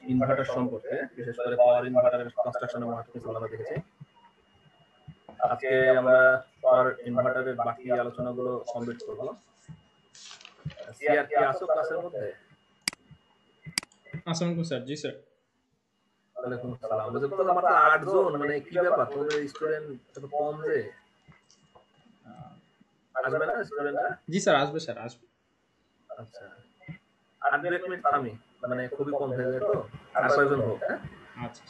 Inverter সম্পর্কে, বিশেষ করে পাওয়ার ইনভার্টারের কনস্ট্রাকশনের মহাত্ম্য আমরা দেখেছি। আজকে আমরা পাওয়ার ইনভার্টারের বাকি আলোচনাগুলো কমপ্লিট করব। সিআর কি আসো ক্লাসের মধ্যে? আসসালামু আলাইকুম স্যার। জি স্যার। ওয়ালাইকুম আসসালাম। বুঝতে তো মাত্র 8 জন, মানে কি ব্যাপার তোমাদের স্টুডেন্ট এত কম যে? আসবে না স্টুডেন্টরা? জি স্যার, আসবে স্যার, আসবে। আচ্ছা, আর 2 মিনিট থামি, মানে খুবই কম হয়ে যায় তো। আর কয়েকজন হোক। হ্যাঁ, আচ্ছা।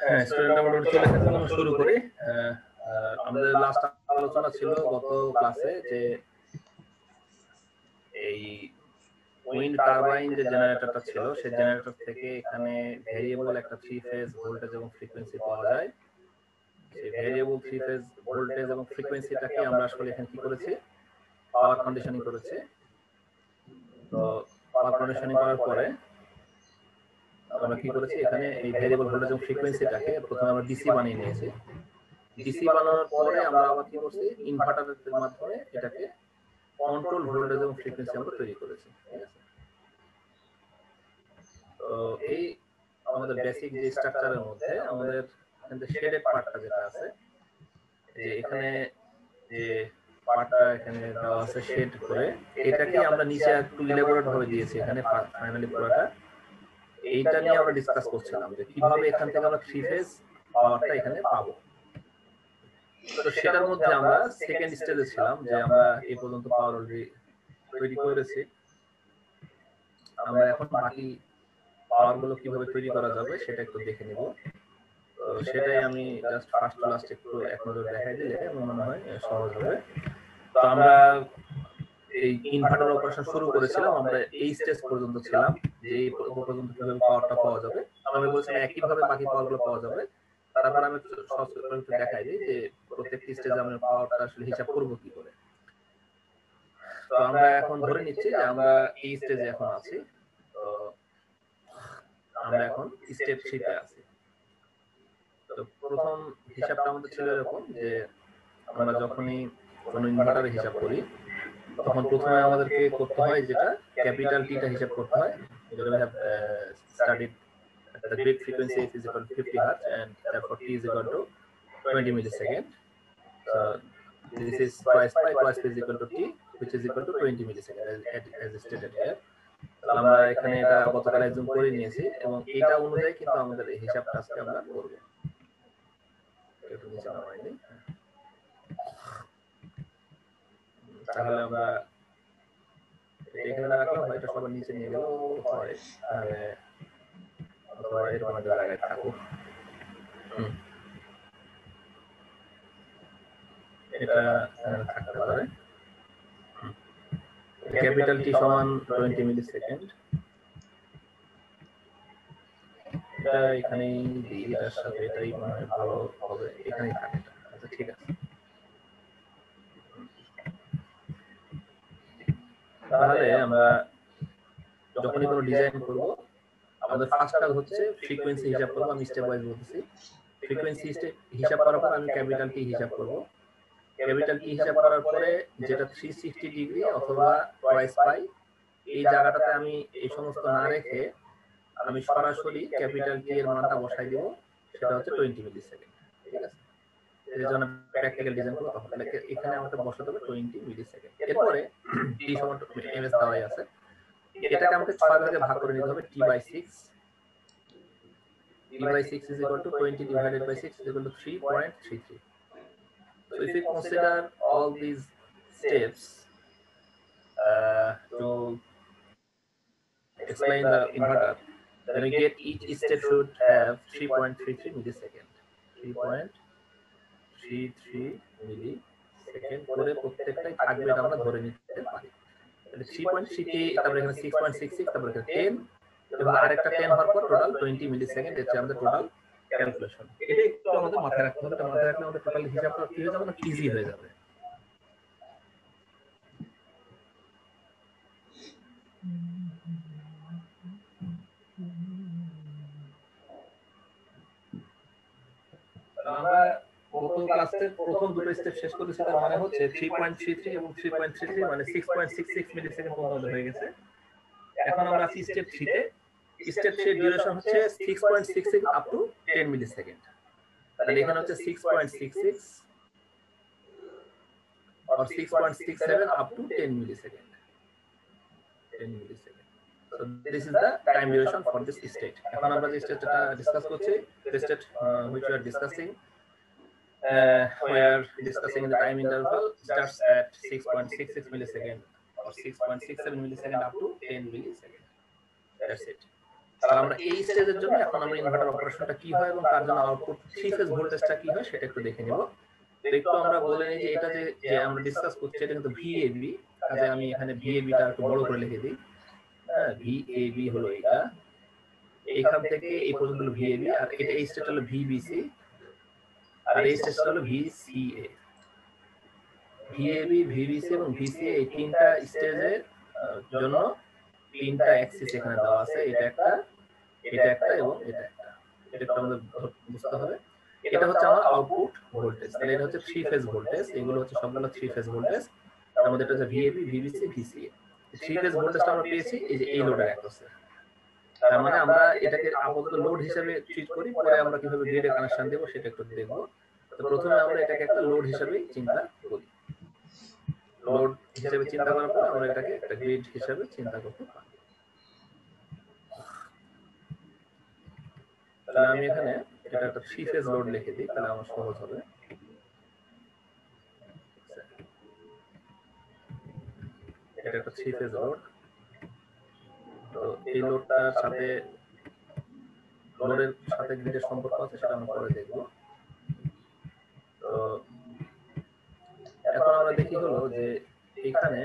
হ্যাঁ, স্টুডেন্টরা মোটামুটি চলে এসেছে। আমরা শুরু করি। আমাদের লাস্ট আলোচনা ছিল গত ক্লাসে যে এই উইন্ড টারবাইন যে জেনারেটরটা ছিল, সেই জেনারেটর থেকে এখানে ভেরিয়েবল একটা 3 ফেজ ভোল্টেজ এবং ফ্রিকোয়েন্সি পাওয়া যায়। সেই ভেরিয়েবল 3 ফেজ ভোল্টেজ এবং ফ্রিকোয়েন্সিটাকে আমরা আসলে এখানে কি করেছি, পাওয়ার কন্ডিশনিং করেছি। তো পাওয়ার কন্ডিশনিং করার পরে আমরা কি করেছি, এখানে এই ভেরিয়েবল ভোল্টেজ এবং ফ্রিকোয়েন্সিটাকে প্রথমে আমরা ডিসি বানিয়ে নিয়েছি। ডিসি বানানোর পরে আমরা আবার কি করছি, ইনভার্টারের মাধ্যমে এটাকে কন্ট্রোল ভোল্টেজ এবং ফ্রিকোয়েন্সি আমরা তৈরি করেছি। ঠিক আছে, তো এই আমাদের বেসিক যে স্ট্রাকচারের মধ্যে আমাদের শেডেড পার্টটা যেটা আছে, যে এখানে যে পার্টটা এখানে দেওয়া আছে শেড করে, এটাকে আমরা নিচে একটু ইলাবোরেট ভাবে দিয়েছি এখানে ফাইনালি পুরোটা। এইটা নিয়ে আমরা ডিসকাস করছিলাম যে কিভাবে এখান থেকে আমরা 3 ফেজ পাওয়ারটা এখানে পাবো। তো সেটার মধ্যে আমরা সেকেন্ড স্টেজে ছিলাম, যে আমরা এই পর্যন্ত পাওয়ার অলরেডি তৈরি করেছি। আমরা এখন বাকি পাওয়ার গুলো কিভাবে তৈরি করা যাবে সেটা একটু দেখে নিব। তো সেটাই আমি জাস্ট ফার্স্ট টু লাস্ট একটু এক নজর দেখাই দিলে আমার মনে হয় সহজ হবে। তো আমরা এই ইনভার্টার অপারেশন শুরু করেছিলাম, আমরা এই স্টেজ পর্যন্ত ছিলাম যে এই পর্যন্ত কিভাবে পাওয়ারটা পাওয়া যাবে। আমি বলছিলাম একইভাবে বাকি পাওয়ারগুলো পাওয়া যাবে। তারপর আমি সহজ করে একটু দেখাই দিই যে প্রত্যেকটি স্টেজে আমরা পাওয়ারটা আসলে হিসাব করব কি করে। তো আমরা এখন ধরে নিচ্ছি যে আমরা এই স্টেজে এখন আছি। তো আমরা এখন স্টেপ 3 তে আছি। তো প্রথম হিসাবটা আমাদের ছিল এরকম যে আমরা যখনই কোনো ইনভার্টারের হিসাব করি, তখন প্রথমে আমাদেরকে করতে হয় যেটা ক্যাপিটাল টিটা হিসাব করতে হয়, যেটা we have studied the grid frequency f is equal to 50 hertz and therefore t is equal to 20 millisecond. So this is twice pi, twice p is equal to t, which is equal to 20 millisecond as stated here. আমরা এখানে এটা গতকাল একদম করে নিয়েছি এবং এটা অনুযায়ী কিন্তু আমাদের এই হিসাবটা আজকে আমরা করব। একটু নিচে নামাইনি, তাহলে আমরা এখানে রাখলাম, এটা সবার নিচে নিয়ে গেল হয়, তাহলে অথবা এরকম একটা জায়গায় থাকুক। এটা থাকতে পারে। ক্যাপিটাল টি সমান 20 মিলিসেকেন্ড। এটা এখানেই দিই, এটার সাথে এটাই মনে হয় ভালো হবে, এখানেই থাকে। আচ্ছা ঠিক আছে, তাহলে আমরা যখনই কোনো ডিজাইন করব, আমাদের ফার্স্ট কাজ হচ্ছে ফ্রিকোয়েন্সি হিসাব করব। আমি স্টেপ ওয়াইজ বলতেছি। ফ্রিকোয়েন্সি হিসাব করার পর আমি ক্যাপিটাল টি হিসাব করব। ক্যাপিটাল টি হিসাব করার পরে যেটা 360 ডিগ্রি অথবা টুয়াইস পাই, এই জায়গাটাতে আমি এই সমস্ত না রেখে আমি সরাসরি ক্যাপিটাল টি এর মানটা বসাই দেব, সেটা হচ্ছে 20 মিলি সেকেন্ড। ঠিক আছে, এর জন্য প্র্যাকটিক্যাল ডিজাইন করব, তাহলে এখানে আমাকে বসাতে হবে 20 মিলি সেকেন্ড। এরপরে টি সমান এমএস দেওয়াই আছে, এটাকে আমাকে 6 ভাগে ভাগ করে নিতে হবে, t/6 t/6 is equal to 20 divided by 6 is equal to 3.33. So if we consider all these steps to explain the inverter, then we get each step should have 3.33 millisecond. 3.33 millisecond করে প্রত্যেকটাই থাকবে, এটা আমরা ধরে নিতে পারি। তাহলে 3.33, তারপরে এখানে 6.66, তারপরে এখানে 10 এবং আরেকটা 10 হওয়ার পর টোটাল 20 মিলিসেকেন্ড। এটা আমাদের টোটাল ক্যালকুলেশন। এটা একটু আমাদের মাথায় রাখতে হবে, এটা মাথায় রাখলে আমাদের টোটাল হিসাবটা কি হয়ে যাবে না, ইজি হয়ে যাবে। আমরা গত ক্লাসে প্রথম দুটো স্টেপ শেষ করেছি, তার মানে হচ্ছে 3.33 এবং 3.33 মানে 6.66 মিলিসেকেন্ড পর্যন্ত হয়ে গেছে। এখন আমরা আছি স্টেপ 3 তে। স্টেপ 3 এর ডিউরেশন হচ্ছে 6.66 আপ টু 10 মিলিসেকেন্ড। তাহলে এখানে হচ্ছে 6.66 or 6.67 up to 10 millisecond. 10 millisecond. So this is the time duration for this state. এখন আমরা যে স্টেটটা ডিসকাস করছি, the state which we are discussing, we are discussing in the time interval starts at 6.66 millisecond or 6.67 millisecond up to 10 millisecond. That's it. তাহলে আমরা এই স্টেজের জন্য এখন আমরা ইনভার্টার অপারেশনটা কি হয় এবং তার জন্য আউটপুট 3 ফেজ ভোল্টেজটা কি হয় সেটা একটু দেখে নিব। একটু আমরা বলে নিই যে এটা যে আমরা ডিসকাস করছি এটা কিন্তু ভিএবি, কাজে আমি এখানে ভিএবিটা একটু বড় করে লিখে দিই। হ্যাঁ, ভিএবি হলো এটা, এখান থেকে এই পর্যন্ত হলো ভিএবি, আর এটা এই স্টেজ হলো ভিবিসি, আর এই স্টেজ হলো ভিসিএ। ভিএবি, ভিবিসি এবং ভিসিএ এই তিনটা স্টেজের জন্য তিনটা অ্যাক্সিস এখানে দেওয়া আছে, এটা একটা, এটা একটা এবং এটা একটা। এটা একটু আমাদের বুঝতে হবে। এটা হচ্ছে আমার আউটপুট ভোল্টেজ, তাহলে এটা হচ্ছে 3 ফেজ ভোল্টেজ, এগুলো হচ্ছে সবগুলো 3 ফেজ ভোল্টেজ। তার মধ্যে এটা হচ্ছে ভিএবি, ভিবিসি, ভিসিএ। 3 ফেজ ভোল্টেজটা আমরা পেয়েছি এই যে এই লোডের অ্যাক্রসে। তার মানে আমরা এটাকে আপাতত লোড হিসেবে ট্রিট করি, পরে আমরা কিভাবে গ্রিডে কানেকশন দেব সেটা একটু দেখব। তো প্রথমে আমরা এটাকে একটা লোড হিসেবে চিন্তা করি। লোড হিসেবে চিন্তা করার পর আমরা এটাকে একটা গ্রিড হিসেবে চিন্তা করতে পারি। তাহলে আমি এখানে এটা একটা 3 ফেজ লোড লিখে দিই, তাহলে আমার সহজ হবে। এটা একটা 3 ফেজ লোড। তো এই লোডটার সাথে লোডের সাথে গ্রিডের সম্পর্ক আছে, সেটা আমরা পরে দেখব। তো এখন আমরা দেখি হলো যে এখানে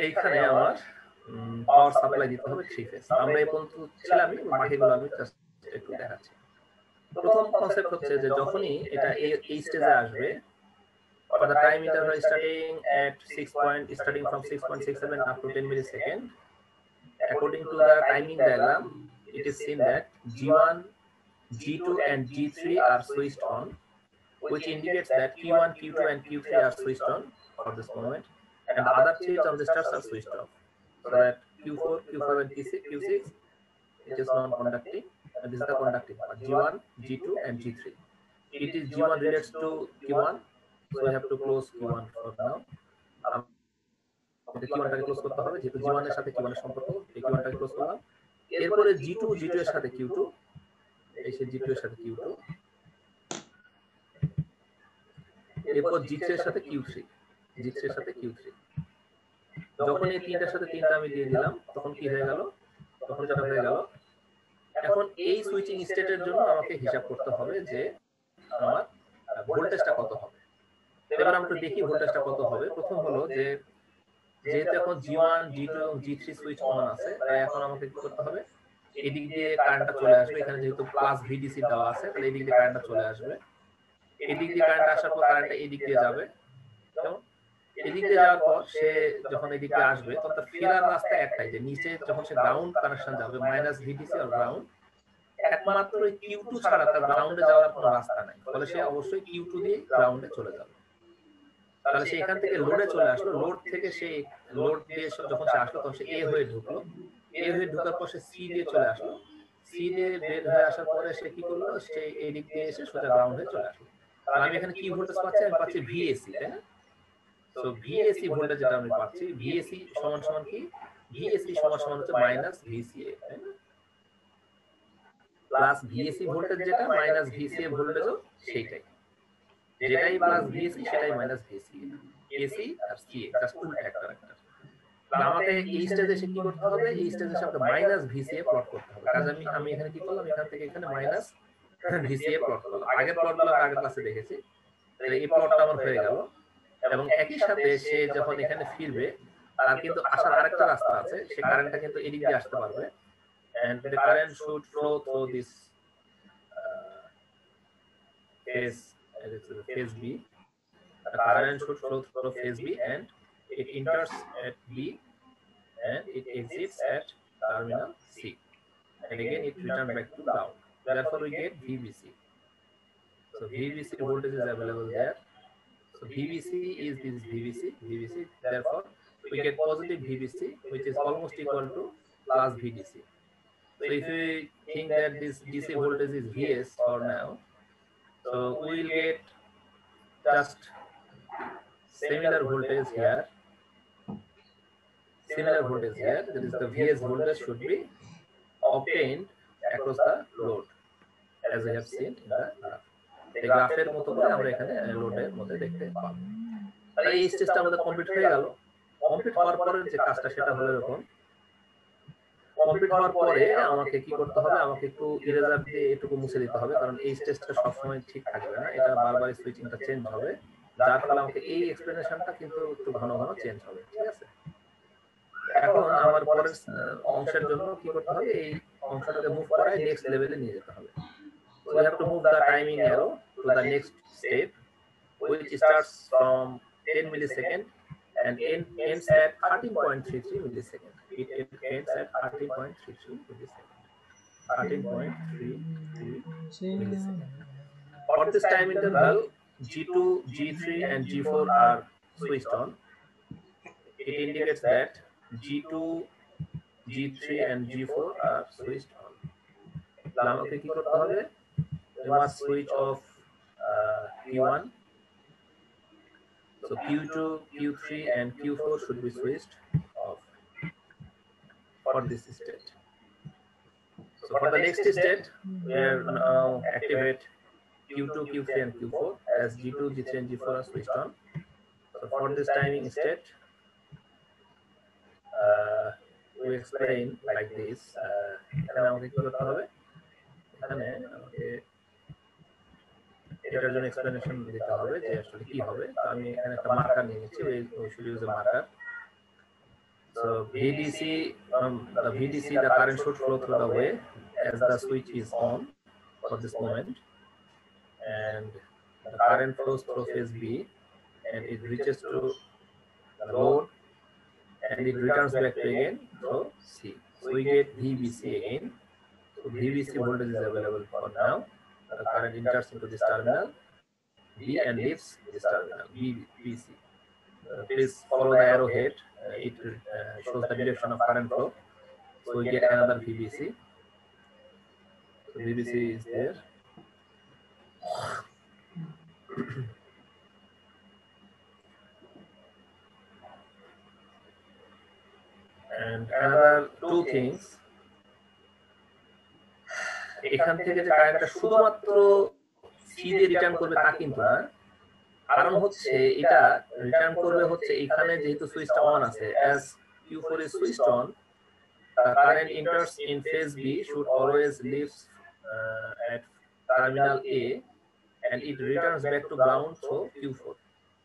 এইখানে আমার পাওয়ার সাপ্লাই দিতে হবে 3 ফেজ। আমরা এই পর্যন্ত ছিলামই, বাকিগুলো আমি জাস্ট একটু দেখাচ্ছি। প্রথম কনসেপ্ট হচ্ছে যে যখনই এটা এই স্টেজে আসবে, for the time interval starting from 6.67 up to 10 millisecond, according to the timing diagram, it is seen that G1, G2 and G3 are switched on, which indicates that Q1, Q2 and Q3 are switched on for this moment, and the other 3 transistors are switched off, so that Q4, Q5 and Q6 it is non-conducting, and this is the conducting part, G1, G2 and G3. It is G1 relates to Q1, so we have to close Q1 for now. Q1 টাকে close করতে হবে, যেহেতু G1 এর সাথে Q1 এর সম্পর্ক, এই Q1 টাকে ক্লোজ করলাম। এরপরে G2 এর সাথে Q2, এই সে G2 এর সাথে Q2, এরপর G3 এর সাথে Q3, G3 এর সাথে Q3। যখন এই তিনটার সাথে তিনটা আমি দিয়ে দিলাম, তখন কি হয়ে গেল? তখন যেটা হয়ে গেল, এখন এই সুইচিং স্টেটের জন্য আমাকে হিসাব করতে হবে যে আমার ভোল্টেজটা কত হবে। এবার আমরা দেখি ভোল্টেজটা কত হবে। প্রথম হলো যে যেহেতু এখন G1, G2 এবং G3 সুইচ অন আছে, তাই এখন আমাকে কি করতে হবে, এদিক দিয়ে কারেন্টটা চলে আসবে। এখানে যেহেতু প্লাস ভিডিসি দেওয়া আছে, তাহলে এদিক দিয়ে কারেন্টটা চলে আসবে। এদিক দিয়ে কারেন্ট আসার পর কারেন্টটা এদিক দিয়ে যাবে, এদিক দিয়ে যাওয়ার পর সে যখন এদিকে আসবে তখন তার ফেরার রাস্তা একটাই, যে নিচে যখন সে গ্রাউন্ড কানেকশন যাবে মাইনাস ভিডিসি আর গ্রাউন্ড, একমাত্র কিউ2 ছাড়া তার গ্রাউন্ডে যাওয়ার কোনো রাস্তা নাই, ফলে সে অবশ্যই কিউ2 দিয়ে গ্রাউন্ডে চলে যাবে। তাহলে সে এখান থেকে লোডে চলে আসলো, লোড থেকে সে লোড দিয়ে যখন সে আসলো তখন সে এ হয়ে ঢুকলো, এ হয়ে ঢোকার পর সে সি দিয়ে চলে আসলো, সি দিয়ে বের হয়ে আসার পরে সে কি করলো, সে এই দিক দিয়ে এসে সোজা গ্রাউন্ডে চলে আসলো। তাহলে আমি এখানে কি ভোল্টেজ পাচ্ছি, আমি পাচ্ছি ভিএসি, তাই না? সো ভিএসি ভোল্টেজ যেটা আমি পাচ্ছি, ভিএসি সমান সমান কি, ভিএসি সমান সমান হচ্ছে মাইনাস ভিসিএ, তাই না? প্লাস ভিএসি ভোল্টেজ যেটা মাইনাস ভিসিএ ভোল্টেজও সেইটাই, যেটাই প্লাস ভিএসি সেটাই মাইনাস ভিসিএ, এসি আর সিএ জাস্ট উল্টা একটা একটা। আমাকে এই স্টেজে এসে কি করতে হবে, এই স্টেজে এসে আমাকে মাইনাস ভিসিএ প্লট করতে হবে। কাজ আমি এখানে কি করলাম, এখান থেকে এখানে মাইনাস ভিসিএ প্লট করলাম। আগের প্লটগুলো আগের ক্লাসে দেখেছি, তাহলে এই প্লটটা আমার হয়ে গেল। এবং একই সাথে সে যখন এখানে ফিরবে তার কিন্তু আসার আরেকটা রাস্তা আছে, সে কারেন্টটা কিন্তু এদিক দিয়ে আসতে পারবে, and the current should flow through this phase B. The current should flow through phase B and it enters at B and it exits at terminal C, and again it returns back to ground. Therefore we get VBC. So VBC voltage is available there. So VBC is this VBC. Therefore we get positive VBC, which is almost equal to plus VDC. So if we think that this DC voltage is Vs for now, so we will get just similar voltage here. That is the Vs voltage should be obtained across the load, as we have seen in the graph. এই গ্রাফের মতো করে আমরা এখানে লোডের মধ্যে দেখতে পাবো। তাহলে এই স্টেজটা আমাদের কমপ্লিট হয়ে গেল। কমপ্লিট হওয়ার পরে যে কাজটা সেটা হলো এরকম, কমপ্লিট হওয়ার পরে আমাকে কি করতে হবে, আমাকে একটু ইরেজার দিয়ে এটুকু মুছে দিতে হবে, কারণ এই স্টেজটা সবসময় ঠিক থাকবে না, এটা বারবার সুইচিংটা চেঞ্জ হবে, যার ফলে আমাকে এই এক্সপ্লেনেশনটা কিন্তু একটু ঘন ঘন চেঞ্জ হবে, ঠিক আছে? এখন আমার পরের অংশের জন্য কি করতে হবে, এই অংশটাকে মুভ করায় নেক্সট লেভেলে নিয়ে যেতে হবে। So we have to move the timing arrow to the next step, which starts from 10 millisecond and ends at 13.33 millisecond. It ends at 13.33 millisecond. 13.33 millisecond. For this time interval, G2, G3 and G4 are switched on. It indicates that G2, G3 and G4 are switched on. আমাকে কি করতে হবে, we must switch off Q1. So Q2, Q3 and Q4 should be switched off for this state. So for the next state, we are now activate Q2, Q3 and Q4 as G2, G3 and G4 are switched on. So for this timing state, we explain like this. এখানে আমাকে কি করতে হবে, এখানে আমাকে এটার জন্য explanation দিতে হবে যে আসলে কি হবে। তো আমি এখানে একটা মার্কার নিয়ে নিচ্ছি, we should use a marker. So VDC, the current should flow through the way as the switch is on for this moment, and the current flows through phase B and it reaches to the load and it returns back to again through C. So we get VBC again. So VBC voltage is available for now. The current enters into this terminal B and leaves this terminal VBC. Please follow the arrowhead. It shows the direction of current flow. So we get another VBC. So VBC is there. And another two things. এখান থেকে যে কারেন্টটা শুধুমাত্র C দিয়ে return করবে তা কিন্তু না, কারণ হচ্ছে এটা রিটার্ন করবে হচ্ছে এখানে যেহেতু সুইচটা অন আছে, as Q4 is switched on, the current enters in phase B should always leave at terminal A and it returns back to ground through Q4.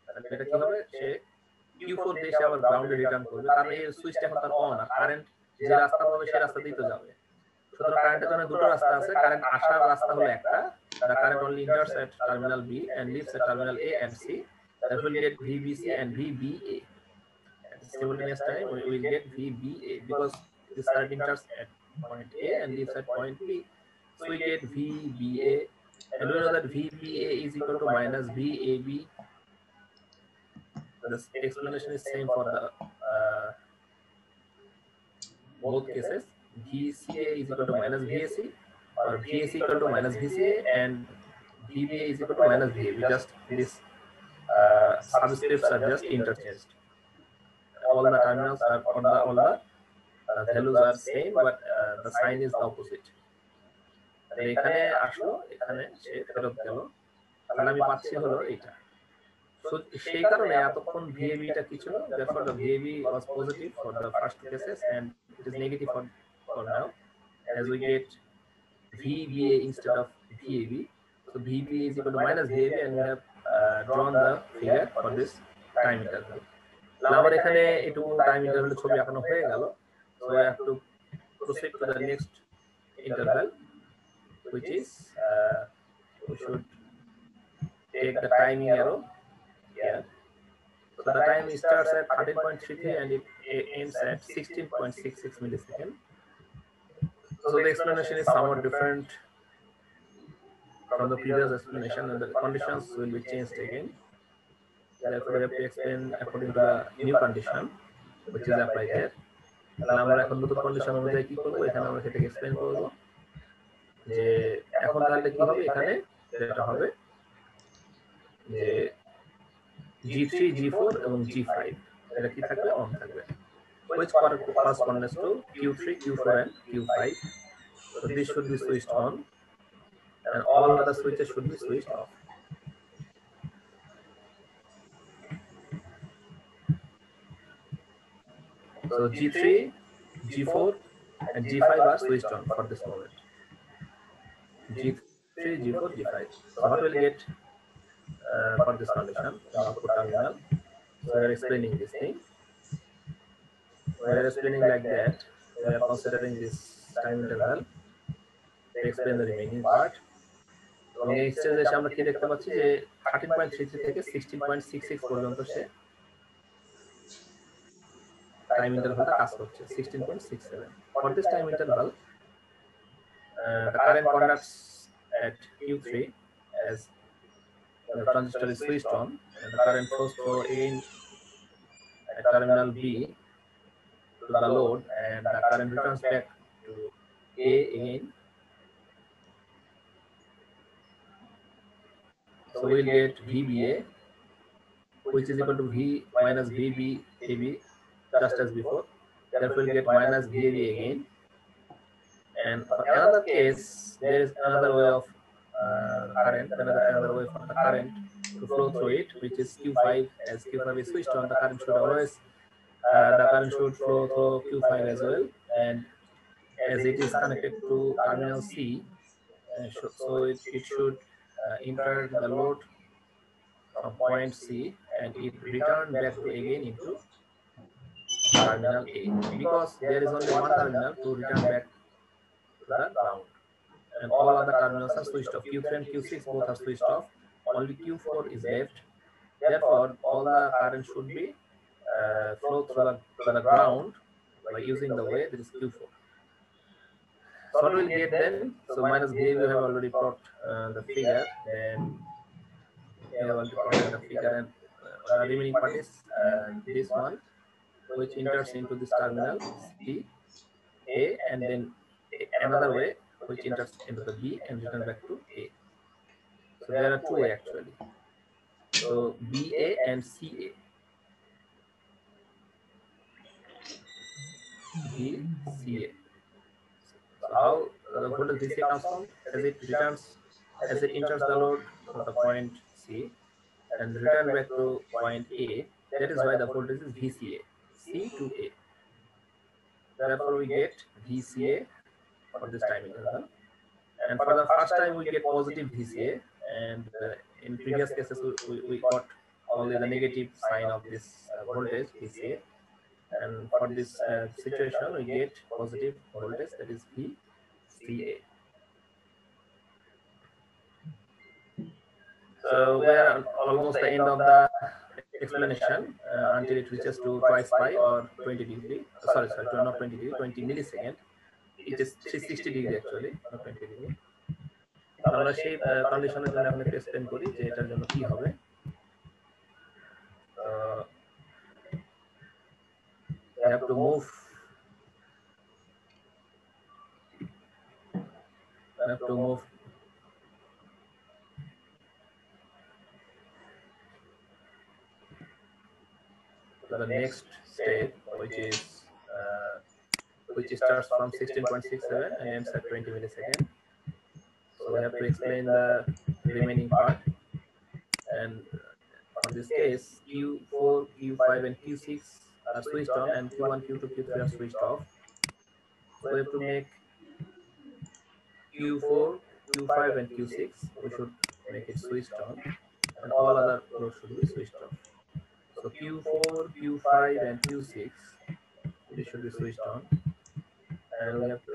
এটা কি হবে, সে Q4 দিয়ে সে আবার গ্রাউন্ডে রিটার্ন করবে, কারণ এই সুইচটা এখন তার অন, আর কারেন্ট যে রাস্তা পাবে সেই রাস্তা দিয়ে তো যাবে। সুতরাং কারেন্টের জন্য দুটো রাস্তা আছে, কারেন্ট আসার রাস্তা হলো একটা, the current only enters at terminal B and leaves at terminal A and C. that will get VBC and VBA. At the simultaneous time, we will get VBA because this current enters at point A and leaves at point B. So we get VBA, and we know that VBA is equal to minus VAB. The explanation is same for the both cases. VCA is equal to minus VAC, or VAC equal to minus VCA, and VBA is equal to minus VAB. Just this subscripts are just interchanged. All the terminals are all the values are same, but the sign is the opposite. এখানে আসলো, এখানে সে ফেরত গেল, তাহলে আমি পাচ্ছি হলো এটা। So সেই কারণে এতক্ষণ VAB টা কি ছিল? Therefore the VAB was positive for the first cases and it is negative for now, as we get VBA instead of VAB. So VBA is equal to minus VAB, and we have drawn the figure for this time interval. আমার এখানে একটু time interval ছবি আঁকানো হয়ে গেল, so I have to proceed to the next interval, which is we should take the timing arrow here. So the time starts at 13.33 and it ends at 16.66 milliseconds. So the explanation is somewhat different from the previous explanation, and the conditions will be changed again. Therefore, we have to explain according to the new condition which is applied here. আমরা এখন নতুন condition অনুযায়ী কি করব, এখানে আমরা সেটাকে explain করব যে এখন তাহলে কি হবে। এখানে যেটা হবে যে G3, G4 এবং G5 এটা কি থাকবে, অন থাকবে, which corresponds to Q3, Q4 and Q5. So this should be switched on and all other switches should be switched off. So G3, G4 and G5 are switched on for this moment. G3, G4, G5. So what will get for this condition output terminal? So we are explaining this thing. We are explaining like that. We are considering this time interval to explain the remaining part. এবং এই স্টেজে এসে আমরা কি দেখতে পাচ্ছি যে 13.33 থেকে 16.66 পর্যন্ত সে টাইম ইন্টারভালটা কাজ করছে 16.67. For this time interval, the current conducts at Q3 as the transistor is switched on, and the current flows through in at terminal B to the load, and the current returns back to A again. So we'll get VBA, which is equal to V minus VBAB, just as before. Therefore, we'll get minus VAB again. And for another case, there is another way of current, another way for the current to flow through it, which is Q5. As Q5 is switched on, the current should always flow through Q5 as well. And as it is connected to terminal C, so it should enter the load from point C and it return back to again into terminal A, because there is only one terminal to return back to the ground, and all other terminals are switched off. Q3 and Q6 both are switched off. Only Q4 is left. Therefore, all the current should be flow through the ground by using the way that is Q4. So what we'll get then? So minus VA, we have already plot the figure. Then we have already plotted the figure, and the remaining part is this one, which enters into this terminal C, A, and then another way which enters into the B and return back to A. So there are two ways actually. So BA and CA. BCA. So how the voltage VCA comes from? As it enters the load from the point C and return back to point A. That is why the voltage is VCA, C to A. Therefore, we get VCA for this time interval. And for the first time, we get positive VCA, and in previous cases, we got only the negative sign of this voltage VCA. And for this situation, we get positive voltage, that is VCA. So we are almost the end of the explanation until it reaches to twice pi or 20 degree. Sorry, not 20 degree, 20 millisecond. It is 360 degree actually, not 20 degree. আমরা সেই কন্ডিশনের জন্য এখন একটু explain করি যে এটার জন্য কি হবে। We have to move to the next step, which starts from 16.67 and ends at 20 milliseconds. So we have to explain the remaining part, and for this case Q4, Q5 and Q6 are switched on and Q1, Q2, Q3 are switched off. So we have to make Q4, Q5 and Q6, we should make it switched on, and all other loads should be switched off. So Q4, Q5 and Q6, they should be switched on, and we have to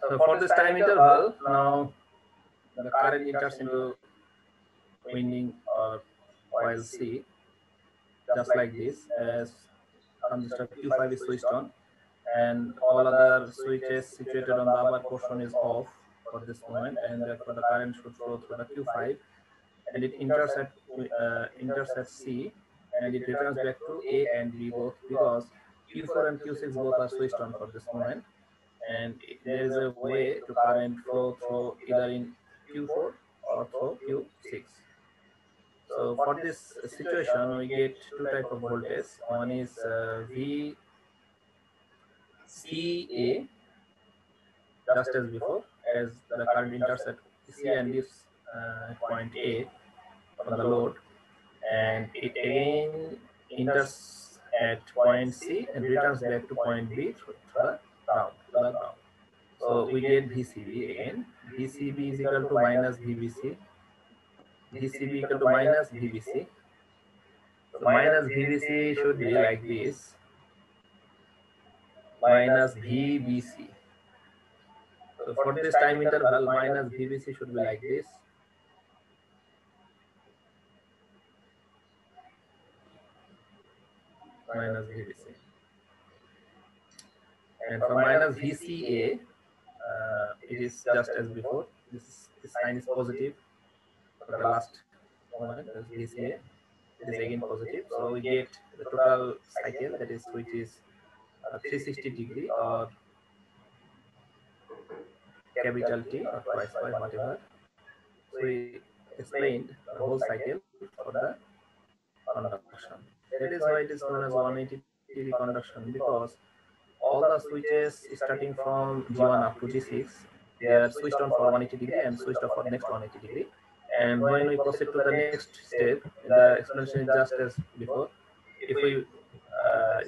So for this time interval, now the current enters into winding or coil C, just like this, as transistor Q5 is switched on and all other switches situated on the upper portion is off for this moment, and therefore the current should flow through the Q5 and it enters at C and it returns back to A and B both, because Q4 and Q6 both are switched on for this moment, and there is a way to current flow through either in Q4 or through Q6. So for this situation we get two types of voltage. One is VCA, just as before, as the current enters at C and this point A from the load, and it again enters at point C and returns back to point B through the ground. So we get VCB again. VCB is equal to minus VBC. VCB equal to minus VBC. So minus VBC should be like this, minus VBC. So for this time interval, minus VBC should be like this, minus VBC. And for minus VCA, it is just as before. This sign is positive for the last moment, as VCA. It is again positive. So we get the total cycle, that is, which is 360 degree or capital T or twice pi, whatever. So we explained the whole cycle for the conduction. That is why it is known as 180 degree conduction, because all the switches starting from G1 up to G6, they are switched on for 180 degree and switched off for the next 180 degree. And when we proceed to the next step, the explanation is just as before. If we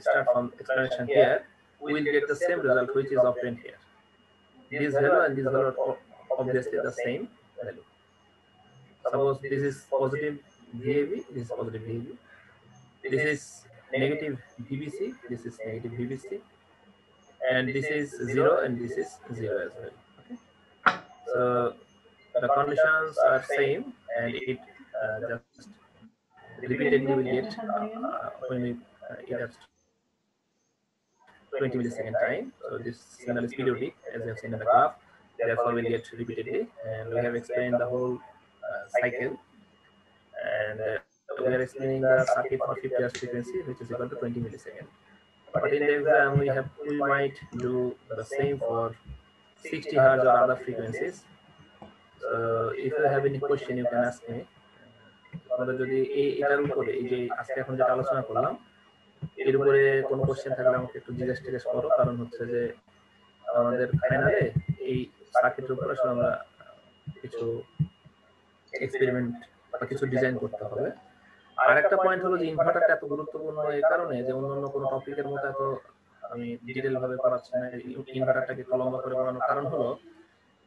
start from explanation here, we will get the same result which is obtained here. This value and this value are obviously the same value. Suppose this is positive VAB, this is positive VAB, this is negative VBC, this is negative VBC, and this is 0 and this is 0 as well. Okay? So the conditions are same, and it just repeatedly will get when we it has 20 millisecond time. So this signal is periodic, as we have seen in the graph, therefore will get repeatedly, and we have explained the whole cycle, and we are explaining the circuit for 50 Hz frequency, which is equal to 20 milliseconds. But in the exam we might do the same for 60 Hz or other frequencies. So if you have any question, you can ask me, আমাদের যদি এটার উপরে এই যে আজকে এখন যেটা আলোচনা করলাম এর উপরে কোনো কোশ্চেন থাকলে আমাকে একটু জিজ্ঞেস করো, কারণ হচ্ছে যে আমাদের ফাইনালে এই সার্কিটের উপর আসলে আমরা কিছু এক্সপেরিমেন্ট বা কিছু ডিজাইন করতে হবে। আর একটা পয়েন্ট হলো যে ইনভার্টারটা এত গুরুত্বপূর্ণ এই কারণে যে অন্যান্য কোনো টপিকের মতো এত আমি ডিটেইল ভাবে পড়াচ্ছি না, ইনভার্টারটাকে একটু লম্বা করে পড়ানোর কারণ হলো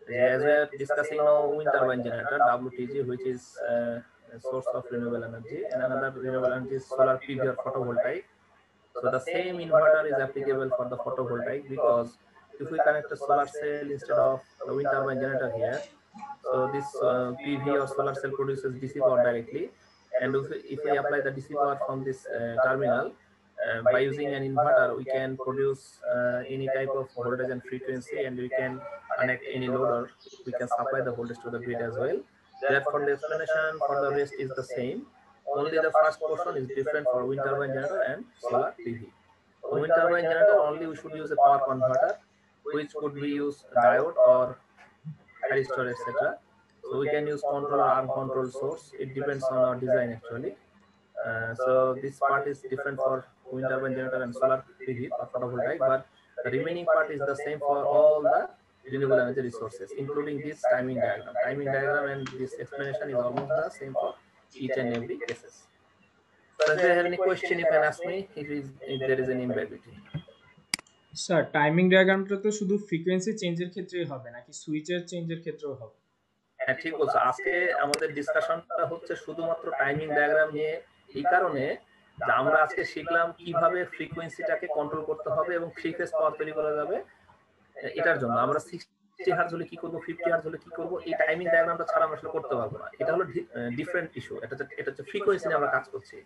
যে as we are discussing now wind turbine generator WTG, which is a source of renewable energy, and another renewable energy is solar PV or photovoltaic. So the same inverter is applicable for the photovoltaic, because if we connect a solar cell instead of the wind turbine generator here, so this PV or solar cell produces DC power directly, and if we apply the DC power from this terminal by using an inverter, we can produce any type of voltage and frequency, and we can connect any load, or we can supply the voltage to the grid as well. Therefore, the explanation for the rest is the same. Only the first portion is different for wind turbine generator and solar PV. For wind turbine generator, only we should use a power converter, which could be used diode or thyristor, etc. So we can use control or arm control source. It depends on our design actually. So this part is different for wind turbine generator and solar PV or photovoltaic, but the remaining part is the same for all the renewable energy resources, including this timing diagram. Timing diagram and this explanation is almost the same for each and every cases. So if you have any question, you can ask me if there is any ambiguity. Sir timing ডায়াগ্রামটা তো শুধু frequency চেঞ্জের ক্ষেত্রেই হবে নাকি সুইচের চেঞ্জের ক্ষেত্রেও হবে? হ্যাঁ, ঠিক বলছো। আজকে আমাদের ডিসকাশনটা হচ্ছে শুধুমাত্র টাইমিং ডায়াগ্রাম নিয়ে, এই কারণে যে আমরা আজকে শিখলাম কিভাবে ফ্রিকোয়েন্সিটাকে কন্ট্রোল করতে হবে এবং থ্রি ফেজ পাওয়ার তৈরি করা যাবে। এটার জন্য আমরা 60 হার্জ হলে কি করব, 50 হার্জ হলে কি করব, এই টাইমিং ডায়াগ্রামটা ছাড়া আমরা আসলে করতে পারবো না। এটা হলো ডিফারেন্ট ইস্যু। এটা হচ্ছে ফ্রিকোয়েন্সি নিয়ে আমরা কাজ করছি।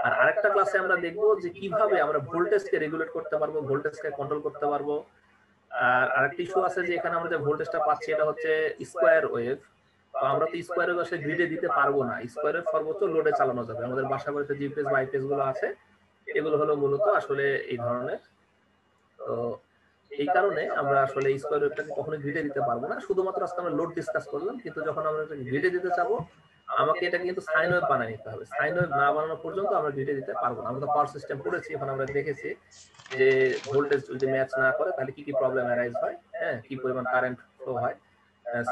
আর আরেকটা ক্লাসে আমরা দেখবো যে কিভাবে আমরা ভোল্টেজকে রেগুলেট করতে পারবো, ভোল্টেজকে কন্ট্রোল করতে পারবো। আর আরেকটা ইস্যু আছে যে এখানে আমরা যে ভোল্টেজটা পাচ্ছি এটা হচ্ছে স্কোয়ার ওয়েভ। তো আমরা তো স্কোয়ার ওয়েভ আসলে গ্রিডে দিতে পারবো না। স্কোয়ার ওয়েভ সর্বোচ্চ লোডে চালানো যাবে। আমাদের বাসা বাড়িতে জিপিএস বা আইপিএস গুলো আছে, এগুলো হলো মূলত আসলে এই ধরনের। তো এই কারণে আমরা আসলে স্কোয়ার ওয়েভটাকে কখনোই গ্রিডে দিতে পারবো না। শুধুমাত্র আজকে আমরা লোড ডিসকাস করলাম, কিন্তু যখন আমরা গ্রিডে দিতে চাবো আমাকে এটা কিন্তু সাইন ওয়েভ বানিয়ে নিতে হবে। সাইন ওয়েভ না বানানো পর্যন্ত আমরা গ্রিডে দিতে পারবো না। আমরা তো পাওয়ার সিস্টেম পড়েছি, এখন আমরা দেখেছি যে ভোল্টেজ যদি ম্যাচ না করে তাহলে কি কি প্রবলেম অ্যারাইজ হয়, হ্যাঁ, কি পরিমাণ কারেন্ট ফ্লো হয়,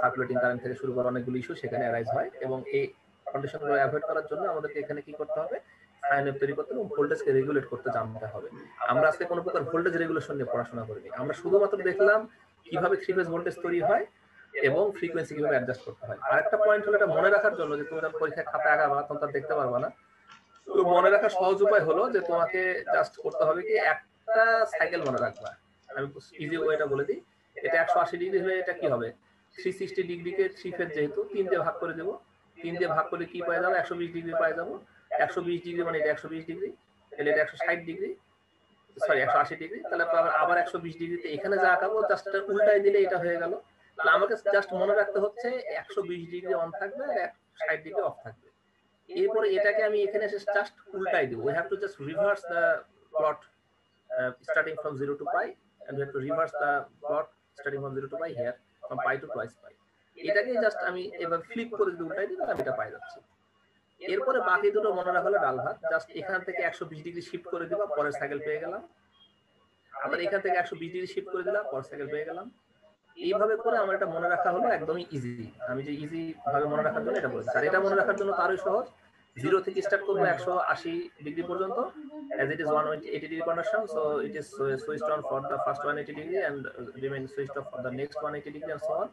সার্কুলেটিং কারেন্ট থেকে শুরু করে অনেকগুলো ইস্যু সেখানে অ্যারাইজ হয়। এবং এই কন্ডিশনগুলো অ্যাভয়েড করার জন্য আমাদেরকে এখানে কি করতে হবে, সাইন ওয়েভ তৈরি করতে এবং ভোল্টেজকে রেগুলেট করতে জানতে হবে। আমরা আজকে কোনো প্রকার ভোল্টেজ রেগুলেশন নিয়ে পড়াশোনা করিনি। আমরা শুধুমাত্র দেখলাম কিভাবে থ্রি ফেজ ভোল্টেজ তৈরি হয় এবং ফ্রিকোয়েন্সি কিভাবে অ্যাডজাস্ট করতে হয়। আরেকটা পয়েন্ট হলো এটা মনে রাখার জন্য যে তুমি যখন পরীক্ষায় খাতা আগাবা তখন তার দেখতে পারবা না। তো মনে রাখার সহজ উপায় হলো যে তোমাকে জাস্ট করতে হবে কি, একটা সাইকেল মনে রাখবা। আমি ইজি ওয়েটা বলে দিই। এটা 180 ডিগ্রি হলে এটা কি হবে, 360 ডিগ্রিকে থ্রি ফেজ যেহেতু 3 দিয়ে ভাগ করে দেবো। 3 দিয়ে ভাগ করলে কি পাই যাবো, 120 ডিগ্রি পাই যাবো। 120 ডিগ্রি মানে এটা 120 ডিগ্রি, তাহলে এটা 160 ডিগ্রি, সরি 180 ডিগ্রি। তাহলে আবার 120 ডিগ্রিতে এখানে যা আঁকাবো জাস্ট উল্টাই দিলে এটা হয়ে গেল। তাহলে আমাকে জাস্ট মনে রাখতে হচ্ছে 120 ডিগ্রি অন থাকবে আর 60 ডিগ্রি অফ থাকবে। এরপরে এটাকে আমি এখানে এসে জাস্ট উল্টাই দেব। we have to just reverse the plot starting from 0 to pi, and we have to reverse the plot starting from 0 to pi here, from pi to twice pi. এটাকে just আমি এবার ফ্লিপ করে যদি উল্টাই দিই তাহলে আমি এটা পাই যাচ্ছি। এরপরে বাকি দুটো মনে রাখা হলো ডাল ভাত। জাস্ট এখান থেকে 120 ডিগ্রি শিফট করে দিবা, পরের সাইকেল পেয়ে গেলাম। আবার এখান থেকে 120 ডিগ্রি শিফট করে দিলাম, পরের সাইকেল পেয়ে গেলাম। এইভাবে করে আমার এটা মনে রাখা হলো একদমই ইজি। আমি যে ইজি ভাবে মনে রাখার জন্য এটা বলছি। আর এটা মনে রাখার জন্য তারই সহজ, 0 থেকে স্টার্ট করবো 180 ডিগ্রি পর্যন্ত, as it is 180 degree conversion, so it is switched on for the first 180 degree and remain switched off for the next 180 degree and so on.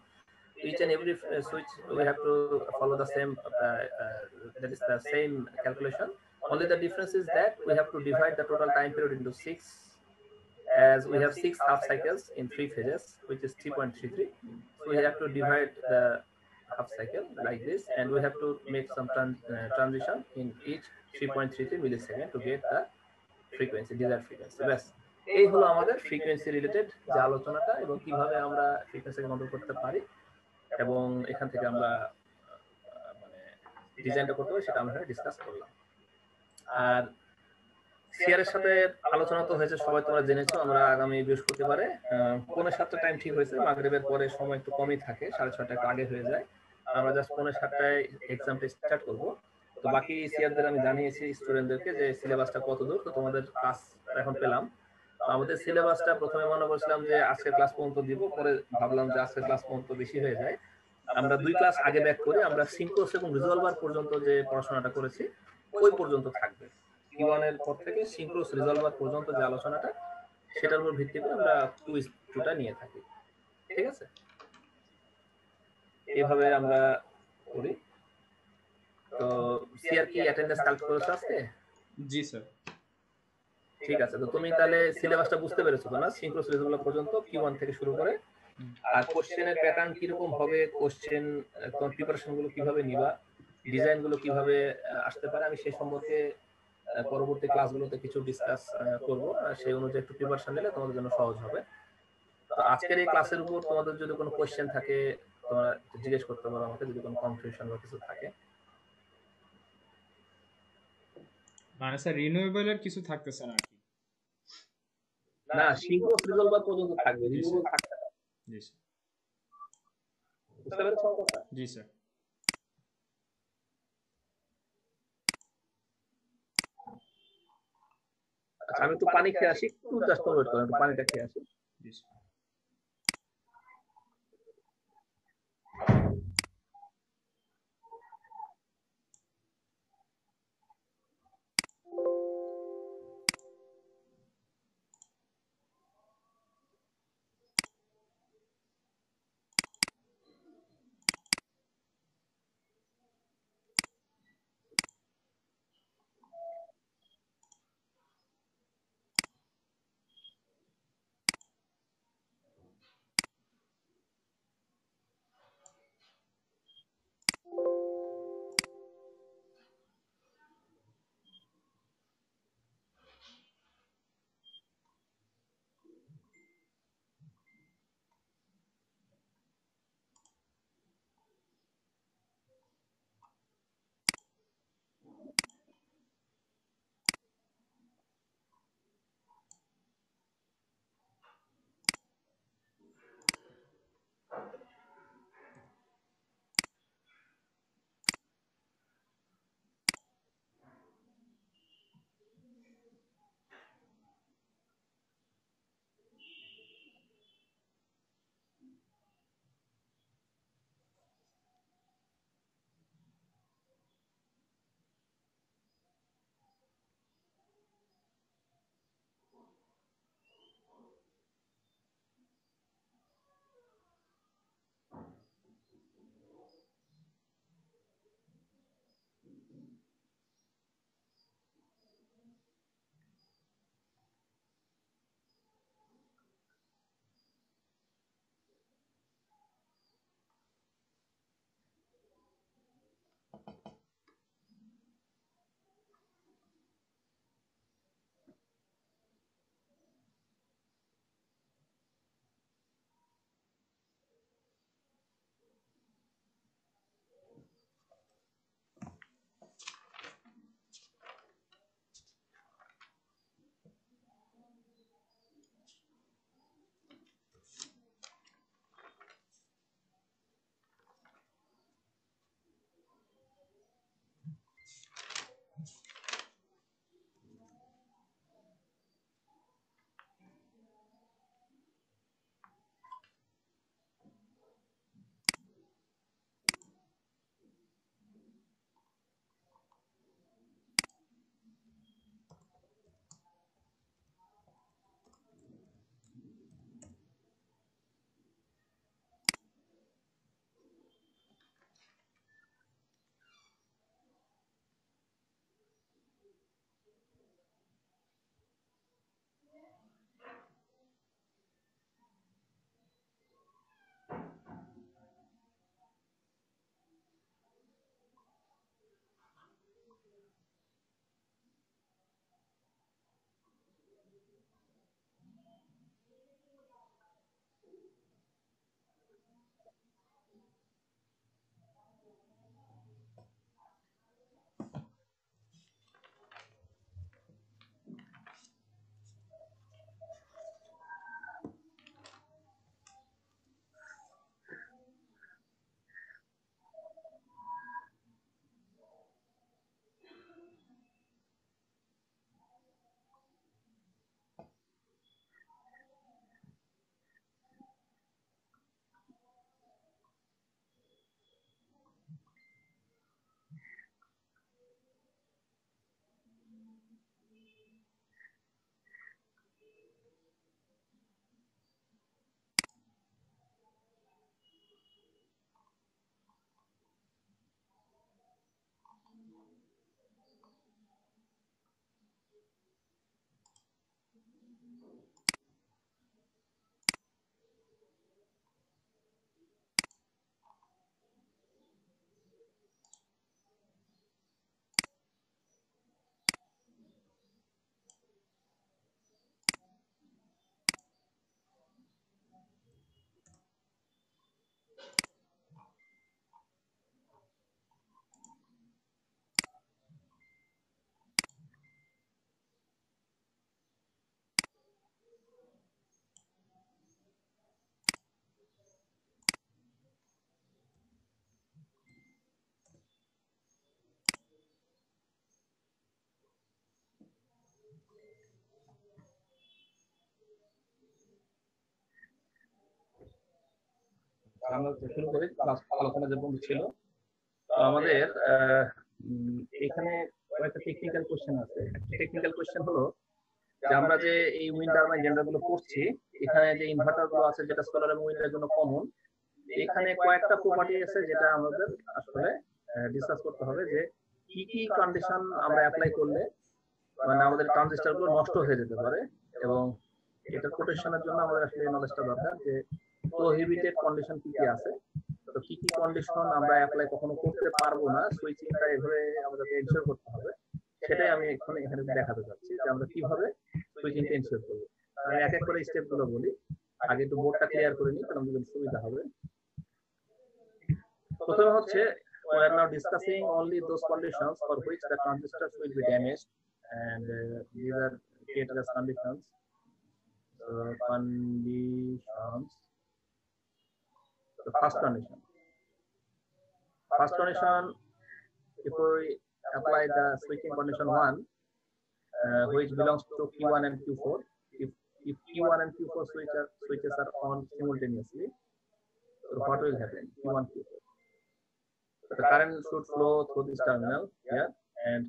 Each and every switch we have to follow the same that is the same calculation. Only the difference is that we have to divide the total time period into 6, as we have 6 half cycles in 3 phases, which is 3.33. So we have to divide the half cycle like this, and we have to make some transition in each 3.33 millisecond to get the frequency, desired frequency. Bas এই হলো আমাদের frequency related যে আলোচনাটা, এবং কিভাবে আমরা ফ্রিকোয়েন্সিকে control করতে পারি এবং এখান থেকে আমরা মানে ডিজাইনটা করতে পারি সেটা আমরা ডিসকাস করলাম। আর সিআরের সাথে আলোচনা তো হয়েছে, সবাই তোমরা জেনেছো। আমরা আগামী বৃহস্পতিবারে 6:45 টাইম ঠিক হয়েছে, মাগরিবের পরে সময় একটু কমই থাকে, 6:30 একটু আগে হয়ে যায়। আমরা জাস্ট 6:45 এক্সামটা স্টার্ট করবো। তো তো বাকি সিআরদের আমি জানিয়েছি স্টুডেন্টদেরকে যে সিলেবাসটা কত দূর, তো তোমাদের ক্লাস এখন পেলাম। তো আমাদের সিলেবাসটা প্রথমে মনে করছিলাম যে আজকের ক্লাস পর্যন্ত দিব, পরে ভাবলাম যে আজকের ক্লাস পর্যন্ত বেশি হয়ে যায়, আমরা 2 ক্লাস আগে ব্যাক করি, আমরা সিনক্রোস এবং রিজলভার পর্যন্ত যে পড়াশোনাটা করেছি ওই পর্যন্ত থাকবে। Q1 এর পর থেকে সিনক্রোস রিজলভার পর্যন্ত যে আলোচনাটা, সেটার উপর ভিত্তি করে আমরা কুইজ 2টা নিয়ে থাকি। ঠিক আছে, এভাবে আমরা করি। তো সিআর কি অ্যাটেন্ডেন্স কালেক্ট করেছো আজকে? জি স্যার। ঠিক আছে, তো তুমি তাহলে সিলেবাসটা বুঝতে পেরেছো তো না, সিনক্রোস রিজলভার পর্যন্ত Q1 থেকে শুরু করে। আর কোশ্চেনের প্যাটার্ন কিরকম হবে, কোশ্চেন তোমার প্রিপারেশন গুলো কিভাবে নিবা, ডিজাইন গুলো কিভাবে আসতে পারে, আমি সেই সম্পর্কে পরবর্তী ক্লাসগুলোতে কিছু ডিসকাস করব। সেই অনুযায়ী একটু প্রিপারেশন নিলে তোমাদের জন্য সহজ হবে। তো আজকের এই ক্লাসের উপর তোমাদের যদি কোনো কোশ্চেন থাকে তোমরা জিজ্ঞেস করতে পারো আমাকে, যদি কোনো কনফিউশন বা কিছু থাকে। মানে স্যার রিনিউয়েবলের কিছু থাকতেছে না আর কি? না, সিনক্রোস রিজলভার পর্যন্ত থাকবে, জি রিনিউয়েবল স্যার। থাকবে না। জি স্যার। বুঝতে পেরেছো আমার কথা? জি স্যার। আচ্ছা, আমি একটু পানি খেয়ে আসি, একটু জাস্ট ওয়েট করো, একটু পানিটা খেয়ে আসি। জি স্যার। আমরা শুরু করি ক্লাস আলোচনা যে বন্ধু ছিল। তো আমাদের এখানে কয়েকটা টেকনিক্যাল কোশ্চেন আছে। টেকনিক্যাল কোশ্চেন হলো যে আমরা যে এই উইন্ড টারবাইন জেনারেটর গুলো করছি, এখানে যে ইনভার্টার গুলো আছে যেটা সোলার এবং উইন্ডের জন্য কমন, এখানে কয়েকটা প্রপার্টি আছে যেটা আমাদের আসলে ডিসকাস করতে হবে যে কি কি কন্ডিশন আমরা অ্যাপ্লাই করলে মানে আমাদের ট্রানজিস্টর গুলো নষ্ট হয়ে যেতে পারে, এবং এটা প্রোটেকশনের জন্য আমাদের আসলে এই নলেজটা দরকার যে প্রোহিবিটেড কন্ডিশন কি কি আছে। তো কি কি কন্ডিশন আমরা অ্যাপ্লাই কখনো করতে পারবো না, সুইচিংটা এভাবে আমাদেরকে এনশিওর করতে হবে, সেটাই আমি এখানে দেখাতে চাচ্ছি যে আমরা কিভাবে সুইচিংটা এনশিওর করবো। আমি এক এক করে স্টেপ গুলো বলি, আগে একটু বোর্ডটা ক্লিয়ার করে নিই কারণ আমাদের সুবিধা হবে। প্রথমে হচ্ছে we are now discussing only those conditions for which the transistors will be damaged, and these are created as conditions. So conditions. The first condition. First condition, if we apply the switching condition 1, which belongs to Q1 and Q4, if Q1 and Q4 switches are on simultaneously, so what will happen? Q1, Q4. So the current should flow through this terminal here, and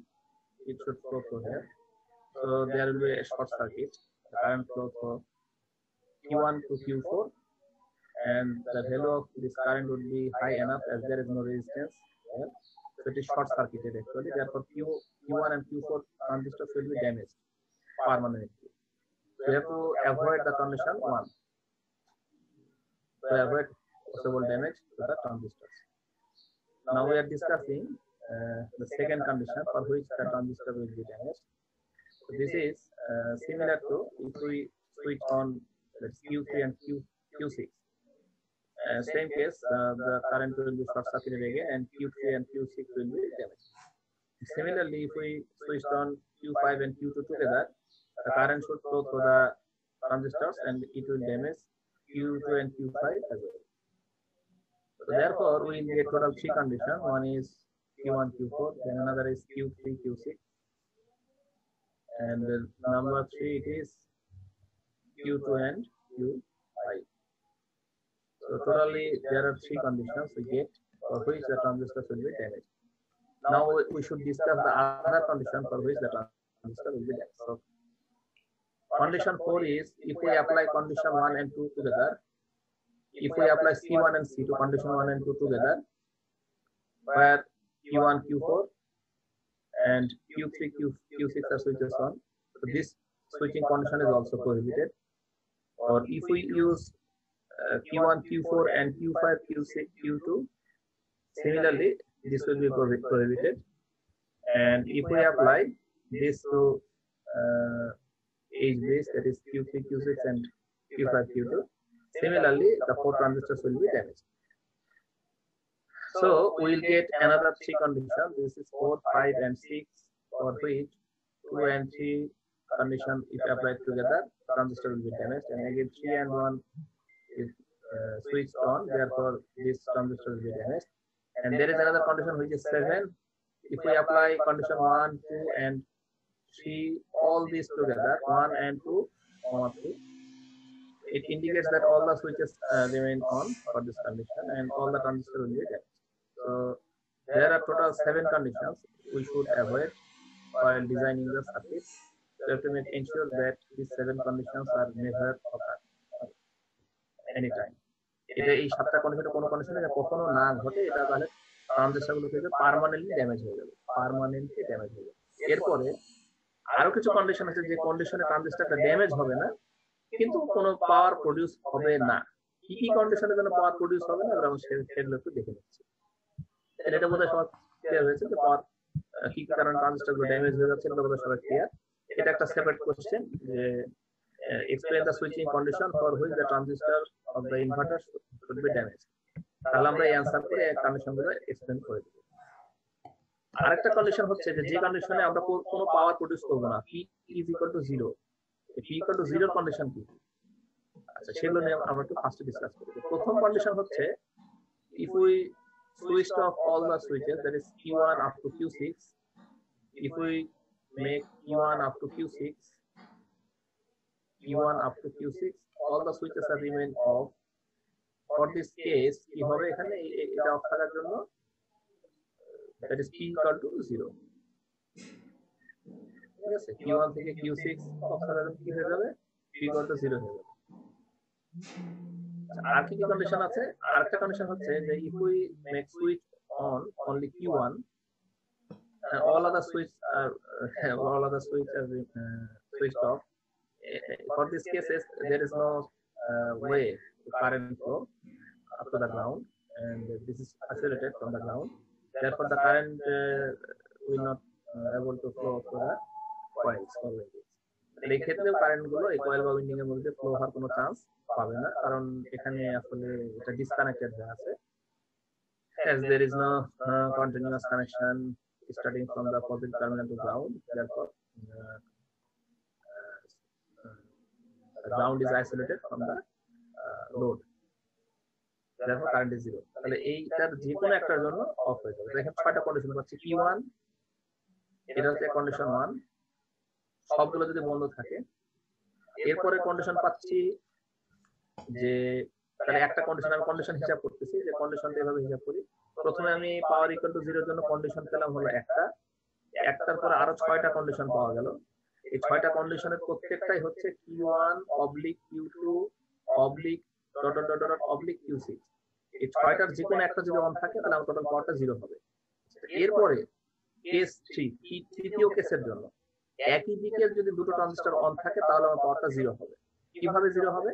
it should flow through here. So there will be a short circuit. The current flow through Q1 to Q4, and the value of this current would be high enough as there is no resistance here. So it is short circuited actually. Therefore, Q1 and Q4 transistors will be damaged permanently. So we have to avoid the condition 1. To avoid possible damage to the transistors. Now we are discussing the second condition for which the transistor will be damaged. So this is similar to if we switch on let's Q3 and Q6. Same case, the current will be short circuited again, and Q3 and Q6 will be damaged. Similarly, if we switched on Q5 and Q2 together, the current should flow through the transistors and it will damage Q2 and Q5 as well. So therefore, we will get total 3 conditions. One is Q1, Q4, then another is Q3, Q6, and number 3 it is Q2 and Q5. So totally there are 3 conditions we get for which the transistors will be damaged. Now we should discuss the other condition for which the transistor will be damaged. So condition 4 is if we apply condition 1 and 2 together, if we apply C1 and C2, condition 1 and 2 together, where Q1, Q4 and Q3, Q6 are switches on, so this switching condition is also prohibited. Or if we use Q1, Q4 and Q5, Q6, Q2, similarly this will be prohibited. And if we apply this to H base, that is Q3, Q6 and Q5, Q2, similarly the 4 transistors will be damaged. So we will get another 3 conditions. This is 4, 5 and 6, for which 2 and 3 condition if applied together, transistor will be damaged, and again 3 and 1 is switched on, therefore this transistor will be damaged. And there is another condition which is 7. If we apply condition 1, 2 and 3, all these together, 1 and 2, 3, it indicates that all the switches remain on for this condition and all the transistors will be damaged. So there are total 7 conditions we should avoid while designing the circuit. So we have to ensure that these 7 conditions are never occur anytime. এটা এই 7টা কন্ডিশনে কোনো কন্ডিশনে কখনো না ঘটে, এটা তাহলে ট্রানজিস্টরগুলো থেকে পার্মানেন্টলি ড্যামেজ হয়ে যাবে, এরপরে আরো কিছু কন্ডিশন আছে যে কন্ডিশনে ট্রানজিস্টরটা ড্যামেজ হবে না কিন্তু কোনো পাওয়ার প্রডিউস হবে না। কি কি কন্ডিশনে কোনো পাওয়ার প্রডিউস হবে না আমরা সেগুলো একটু দেখে নিচ্ছি। এটা বোধহয় সবার ক্লিয়ার হয়েছে যে পাওয়ার কি কি কারণে ট্রানজিস্টরগুলো ড্যামেজ হয়ে যাচ্ছে, এটা বোধহয় সবার ক্লিয়ার। এটা একটা সেপারেট কোশ্চেন যে explain the switching condition for which the transistor of the inverter should be damaged. তাহলে আমরা এই অ্যানসার করে এই কন্ডিশনগুলো এক্সপ্লেইন করে দেব। আরেকটা কন্ডিশন হচ্ছে যে কন্ডিশনে আমরা কোনো পাওয়ার প্রডিউস করব না, P is equal to 0. P equal to 0 condition কি? আচ্ছা সেগুলো নিয়ে আমরা একটু ফার্স্টে ডিসকাস করি। প্রথম কন্ডিশন হচ্ছে if we switched off all the switches, that is Q1 up to Q6, if we make Q1 up to Q6, Q1 up to Q6, all the switches are remain off, for this case কি হবে এখানে এটা of থাকার জন্য that is p equal to 0। ঠিক আছে, q1 থেকে q6 of থাকার জন্য কি হয়ে যাবে, p ইকুয়াল টু 0 হয়ে যাবে। আর কি কি কন্ডিশন আছে, আরেকটা কন্ডিশন হচ্ছে যে if we make switch on only q1 and all other switch are switched off. For these cases there is no way to current flow up to the ground, and this is isolated from the ground, therefore the current will not able to flow to the coils or windings. এই ক্ষেত্রে current গুলো এই coil বা winding এর মধ্যে flow হওয়ার কোনো chance পাবে না, কারণ এখানে আসলে এটা ডিসকানেক্টেড হয়ে আছে, as there is no continuous connection starting from the positive terminal to ground, therefore the ground is isolated from the load, therefore current is 0। তাহলে এইটার যে কোনো একটার জন্য অফ হয়ে যাবে। এখানে ছয়টা কন্ডিশন পাচ্ছি, P1 এটা হচ্ছে কন্ডিশন 1, সবগুলো যদি বন্ধ থাকে। এরপরে কন্ডিশন পাচ্ছি যে তাহলে একটা কন্ডিশন, আমি কন্ডিশন হিসাব করতেছি, যে কন্ডিশনটা এভাবে হিসাব করি। প্রথমে আমি পাওয়ার ইকুয়াল টু 0 এর জন্য কন্ডিশন পেলাম হলো একটার পরে আরো 6টা কন্ডিশন পাওয়া গেল। এই 6টা কন্ডিশনের প্রত্যেকটাই হচ্ছে Q1 oblique Q2 oblique dot dot dot dot oblique Q6। এই 6টার যে কোনো একটা যদি অন থাকে তাহলে আমার টোটাল পাওয়ারটা 0 হবে। এরপরে কেস 3, তৃতীয় কেসের জন্য একই দিকের যদি দুটো ট্রানজিস্টর অন থাকে তাহলে আমার পাওয়ারটা 0 হবে। কিভাবে 0 হবে?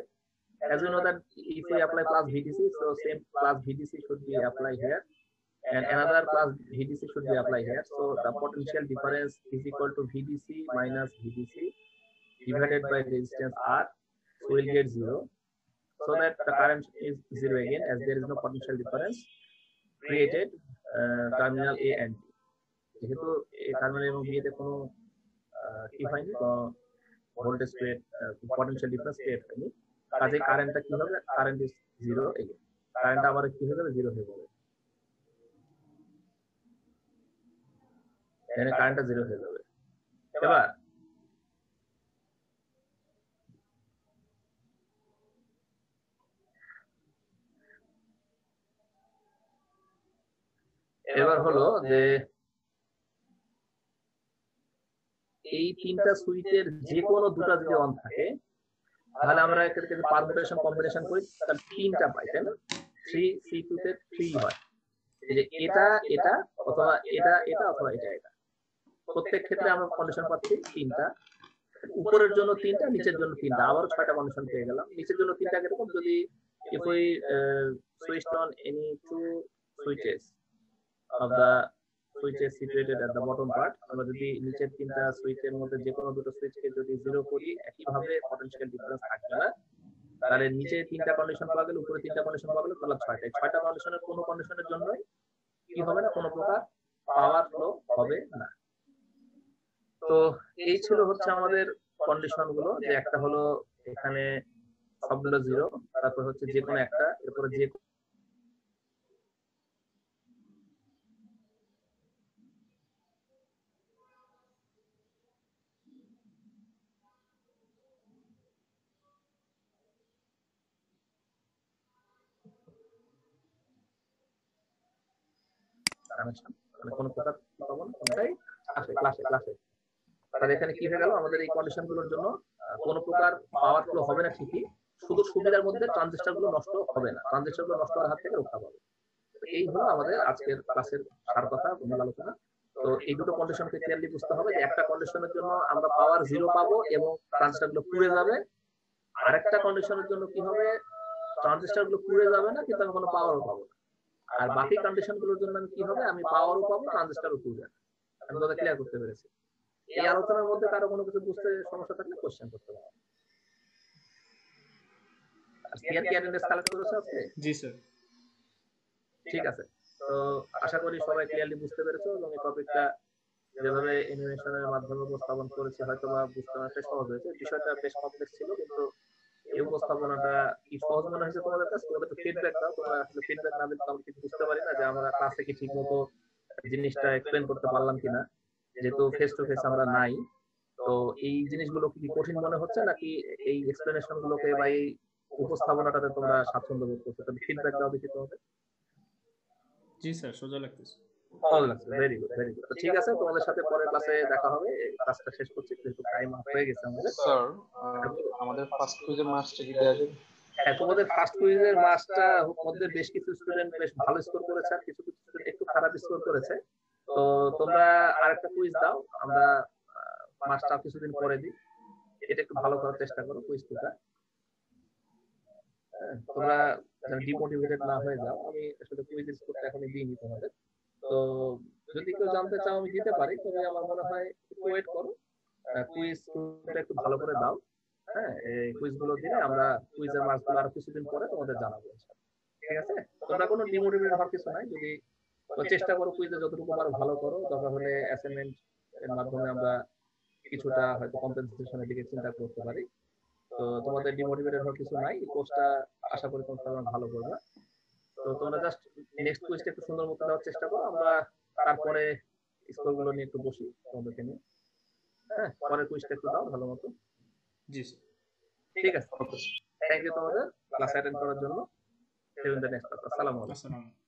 As we know that if we apply plus VDC, so same plus VDC should be applied here, and another plus VDC should be applied here. So the potential difference is equal to VDC minus VDC divided by resistance R. So we'll get 0. So that the current is 0 again, as there is no potential difference created terminal A and B. যেহেতু এই terminal এবং B তে কোনো কি হয়নি, voltage create potential difference create হয়নি, কাজে কারেন্টটা কি হবে, কারেন্ট ইজ 0 এগেইন, কারেন্ট আবার কি হয়ে যাবে, 0 হয়ে যাবে, এখানে কারেন্টটা 0 হয়ে যাবে। এবার হলো যে এই তিনটা সুইচের যে কোনো দুটো যদি অন থাকে তাহলে আমরা এটাকে পারমুটেশন কম্বিনেশন করি, তাহলে 3টা পাই, তাই না? 3 C2 তে 3 হয়, এই যে এটা এটা অথবা এটা এটা অথবা এটা এটা, প্রত্যেক ক্ষেত্রে আমরা কন্ডিশন পাচ্ছি 3টা, উপরের জন্য 3টা, নিচের জন্য 3টা, আবার 6টা কন্ডিশন পেয়ে গেলাম। নিচের জন্য 3টা কিরকম, যদি if we switched on any two switches of the switches situated at the bottom part, আমরা যদি নিচের 3টা সুইচের মধ্যে যে কোনো দুটো সুইচকে যদি 0 করি একইভাবে পটেনশিয়াল ডিফারেন্স থাকবে না, তাহলে নিচে 3টা কন্ডিশন পাওয়া গেল, উপরে 3টা কন্ডিশন পাওয়া গেল, টোটাল 6টা। 6টা কন্ডিশনের কোনো কন্ডিশনের জন্যই কি হবে না, কোনো প্রকার পাওয়ার ফ্লো হবে না। তো এই ছিল হচ্ছে আমাদের কন্ডিশন গুলো, যে একটা হলো এখানে সবগুলো 0, তারপর হচ্ছে যে কোনো একটা, এরপরে যে কানেকশন, মানে কোনো প্রকার পাবো না, কোনটাই আসে ক্লাসে। তাহলে এখানে কি হয়ে গেল, আমাদের এই কন্ডিশন গুলোর জন্য কোনো প্রকার পাওয়ার ফ্লো হবে না ঠিকই, শুধু সুবিধার মধ্যে ট্রানজিস্টর গুলো নষ্ট হবে না, ট্রানজিস্টর গুলো নষ্ট হওয়ার হাত থেকে রক্ষা পাবে। এই হলো আমাদের আজকের ক্লাসের সার কথা, মূল আলোচনা। তো এই দুটো কন্ডিশনকে ক্লিয়ারলি বুঝতে হবে, যে একটা কন্ডিশনের জন্য আমরা পাওয়ার 0 পাবো এবং ট্রানজিস্টর গুলো পুড়ে যাবে, আরেকটা কন্ডিশনের জন্য কি হবে, ট্রানজিস্টর গুলো পুড়ে যাবে না কিন্তু আমি কোনো পাওয়ারও পাবো না, আর বাকি কন্ডিশন গুলোর জন্য আমি কি হবে, আমি পাওয়ারও পাবো, ট্রানজিস্টরও পুড়বে না। আমি তোদের ক্লিয়ার করতে পেরেছি। এই আলোচনার মধ্যে কারো কোনো কিছু বুঝতে সমস্যা থাকলে কোশ্চেন করতে পারো। ক্লিয়ার কি অ্যাটেন্ডেন্স কালেক্ট করেছো আজকে? জি স্যার। ঠিক আছে, তো আশা করি সবাই ক্লিয়ারলি বুঝতে পেরেছো, এবং এই টপিকটা যেভাবে অ্যানিমেশনের মাধ্যমে উপস্থাপন করেছি হয়তো বা বুঝতে অনেকটা সহজ হয়েছে। বিষয়টা বেশ কমপ্লেক্স ছিল, কিন্তু এই উপস্থাপনাটা কি সহজ মনে হয়েছে তোমাদের কাছে? তোমাদের একটু ফিডব্যাক দাও, তোমরা আসলে ফিডব্যাক না দিলে তো আমরা কিছু বুঝতে পারি না যে আমরা ক্লাসে কি ঠিক মতো জিনিসটা এক্সপ্লেন করতে পারলাম কিনা, যেহেতু ফেস টু ফেস আমরা নাই। তো এই জিনিসগুলো কি কঠিন মনে হচ্ছে, নাকি এই এক্সপ্লেনেশন গুলোকে বা এই উপস্থাপনাটাতে তোমরা স্বাচ্ছন্দ্য বোধ করছো, তবে ফিডব্যাক দাও দেখি তোমাদের। জি স্যার, সোজা লাগতেছে। ভালো লাগছে, ভেরি গুড ভেরি গুড। তো ঠিক আছে, তোমাদের সাথে পরের ক্লাসে দেখা হবে। ক্লাসটা শেষ করছি যেহেতু টাইম আপ হয়ে গেছে আমাদের। স্যার আমাদের ফার্স্ট কুইজের মার্কসটা কি দেওয়া যাবে? হ্যাঁ, তোমাদের ফার্স্ট কুইজের মার্কসটা মধ্যে বেশ কিছু স্টুডেন্ট বেশ ভালো স্কোর করেছে আর কিছু কিছু স্টুডেন্ট একটু খারাপ স্কোর করেছে। তো তোমরা আরেকটা কুইজ দাও, আমরা মার্কসটা কিছুদিন পরে দিই। এটা একটু ভালো করার চেষ্টা করো কুইজটা। তোমরা যেন ডিমোটিভেটেড না হয়ে যাও। আমি আসলে কুইজ স্কোরটা এখনই দিইনি তোমাদের। তো যদি কেউ জানতে চাও আমি দিতে পারি, তবে আমার মনে হয় একটু ওয়েট করো, কুইজটা একটু ভালো করে দাও। হ্যাঁ, এই কুইজ গুলো দিলে আমরা কুইজের মার্কসগুলো আরো কিছুদিন পরে তোমাদের জানাবো। ঠিক আছে, তোমরা কোনো ডিমোটিভেট হওয়ার কিছু নাই। যদি চেষ্টা করো কুইজে যতটুকু পারো ভালো করো, দরকার হলে অ্যাসাইনমেন্ট এর মাধ্যমে আমরা কিছুটা হয়তো কম্পেনসেশনের দিকে চিন্তা করতে পারি। তো তোমাদের ডিমোটিভেটেড হওয়ার কিছু নাই, কোর্সটা আশা করি তোমরা ভালো করবে। তো তোমরা জাস্ট নেক্সট কুইজটা একটু সুন্দর মতো দেওয়ার চেষ্টা করো, আমরা তারপরে স্কোর গুলো নিয়ে একটু বসি তোমাদেরকে নিয়ে। হ্যাঁ, পরের কুইজটা একটু দাও ভালো মতো। জি স্যার। ঠিক আছে, থ্যাংক ইউ তোমাদের ক্লাস অ্যাটেন্ড করার জন্য। See you in the next class. আসসালামু আলাইকুম। আসসালামু আলাইকুম।